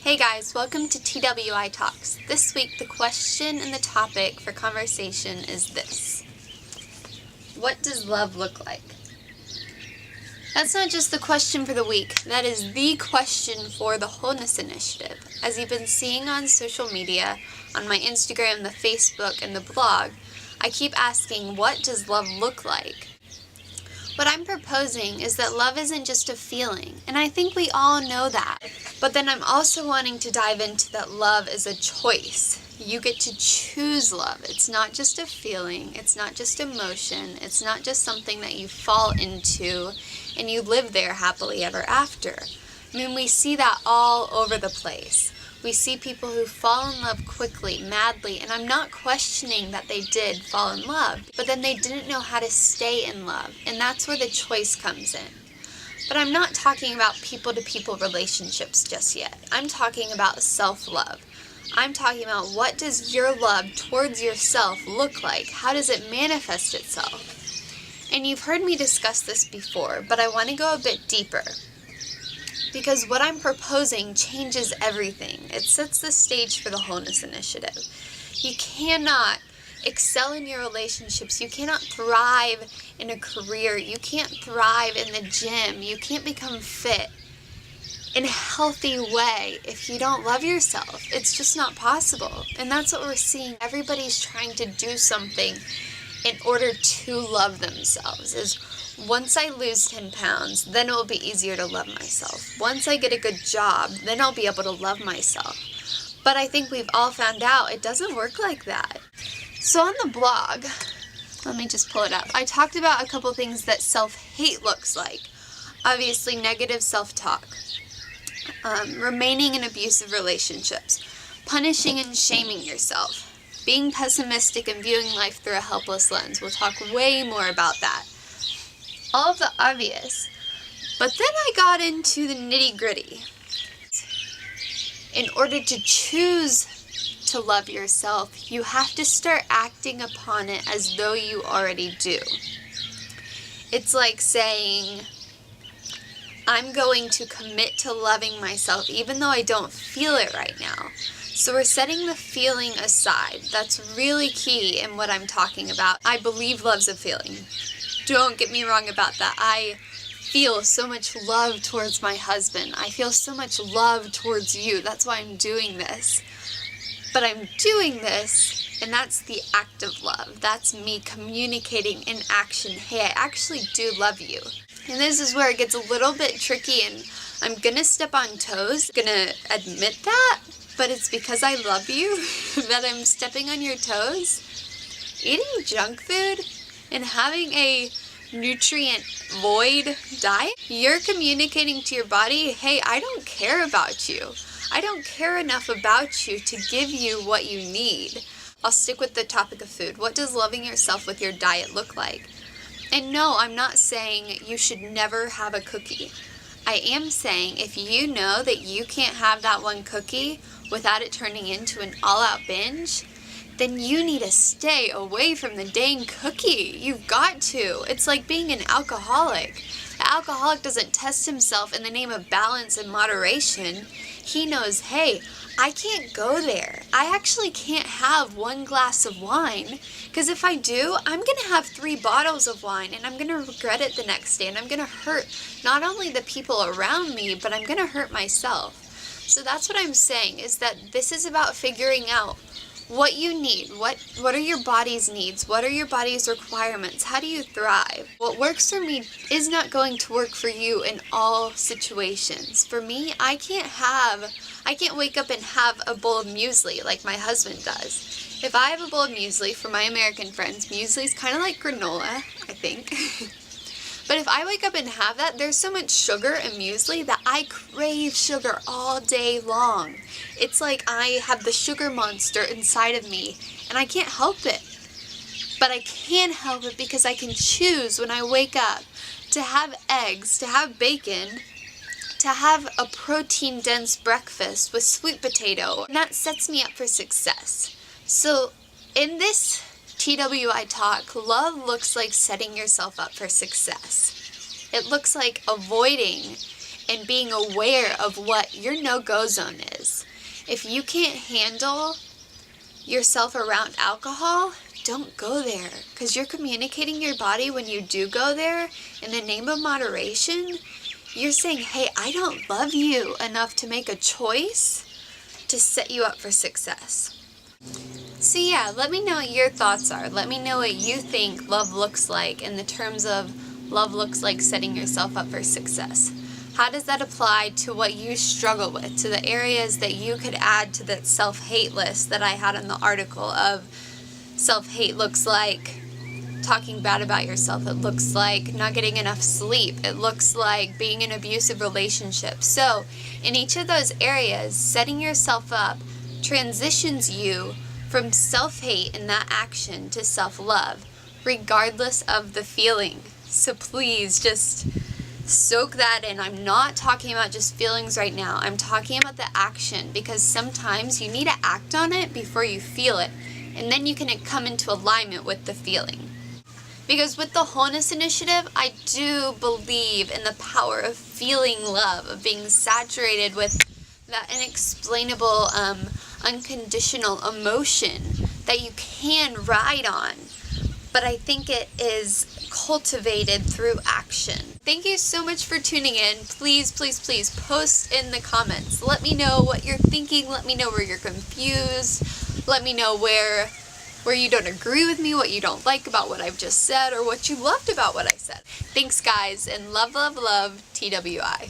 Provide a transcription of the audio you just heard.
Hey guys, welcome to TWItalks. This week the question and the topic for conversation is this. What does love look like? That's not just the question for the week, that is the question for the Wholeness Initiative. As you've been seeing on social media, on my Instagram, the Facebook, and the blog, I keep asking, what does love look like? What I'm proposing is that love isn't just a feeling, and I think we all know that. But then I'm also wanting to dive into that love is a choice. You get to choose love. It's not just a feeling, it's not just emotion, it's not just something that you fall into and you live there happily ever after. I mean, we see that all over the place. We see people who fall in love quickly, madly, and I'm not questioning that they did fall in love, but then they didn't know how to stay in love, and that's where the choice comes in. But I'm not talking about people-to-people relationships just yet. I'm talking about self-love. I'm talking about what does your love towards yourself look like? How does it manifest itself? And you've heard me discuss this before, but I want to go a bit deeper. Because what I'm proposing changes everything. It sets the stage for the Wholeness Initiative. You cannot excel in your relationships. You cannot thrive in a career. You can't thrive in the gym. You can't become fit in a healthy way if you don't love yourself. It's just not possible. And that's what we're seeing. Everybody's trying to do something in order to love themselves. Is once I lose 10 pounds, then it will be easier to love myself. Once I get a good job, then I'll be able to love myself. But I think we've all found out it doesn't work like that. So on the blog, let me just pull it up. I talked about a couple things that self-hate looks like. Obviously, negative self-talk. Remaining in abusive relationships. Punishing and shaming yourself. Being pessimistic and viewing life through a helpless lens. We'll talk way more about that. All of the obvious. But then I got into the nitty-gritty. In order to choose to love yourself, you have to start acting upon it as though you already do. It's like saying, I'm going to commit to loving myself even though I don't feel it right now. So we're setting the feeling aside. That's really key in what I'm talking about. I believe love's a feeling. Don't get me wrong about that. I feel so much love towards my husband. I feel so much love towards you. That's why I'm doing this. But I'm doing this, and that's the act of love. That's me communicating in action, hey, I actually do love you. And this is where it gets a little bit tricky, and I'm gonna step on toes, gonna admit that, but it's because I love you that I'm stepping on your toes. Eating junk food and having a nutrient void diet, you're communicating to your body, hey, I don't care about you. I don't care enough about you to give you what you need. I'll stick with the topic of food. What does loving yourself with your diet look like? And no, I'm not saying you should never have a cookie. I am saying if you know that you can't have that one cookie without it turning into an all-out binge, then you need to stay away from the dang cookie. You've got to. It's like being an alcoholic. The alcoholic doesn't test himself in the name of balance and moderation. He knows, hey, I can't go there. I actually can't have one glass of wine, because if I do, I'm going to have 3 bottles of wine, and I'm going to regret it the next day, and I'm going to hurt not only the people around me, but I'm going to hurt myself. So that's what I'm saying, is that this is about figuring out what you need. What are your body's needs? What are your body's requirements? How do you thrive? What works for me is not going to work for you in all situations. For me, I can't wake up and have a bowl of muesli like my husband does. If I have a bowl of muesli, for my American friends, muesli is kind of like granola, I think. But if I wake up and have that, there's so much sugar in muesli that I crave sugar all day long. It's like I have the sugar monster inside of me, and I can't help it. But I can help it because I can choose when I wake up to have eggs, to have bacon, to have a protein-dense breakfast with sweet potato. And that sets me up for success. So in this TWI talk, love looks like setting yourself up for success. It looks like avoiding and being aware of what your no-go zone is. If you can't handle yourself around alcohol, don't go there, because you're communicating your body when you do go there in the name of moderation. You're saying, hey, I don't love you enough to make a choice to set you up for success. So yeah, let me know what your thoughts are. Let me know what you think love looks like in the terms of love looks like setting yourself up for success. How does that apply to what you struggle with, to the areas that you could add to that self-hate list that I had in the article of self-hate looks like talking bad about yourself. It looks like not getting enough sleep. It looks like being in abusive relationships. So in each of those areas, setting yourself up transitions you from self-hate in that action to self-love, regardless of the feeling. So please just soak that in. I'm not talking about just feelings right now. I'm talking about the action, because sometimes you need to act on it before you feel it, and then you can come into alignment with the feeling. Because with the Wholeness Initiative, I do believe in the power of feeling love, of being saturated with that inexplainable, unconditional emotion that you can ride on. But I think it is cultivated through action. Thank you so much for tuning in. Please, please, please post in the comments. Let me know what you're thinking. Let me know where you're confused. Let me know where you don't agree with me, what you don't like about what I've just said, or what you loved about what I said. Thanks, guys, and love, love, love, TWI.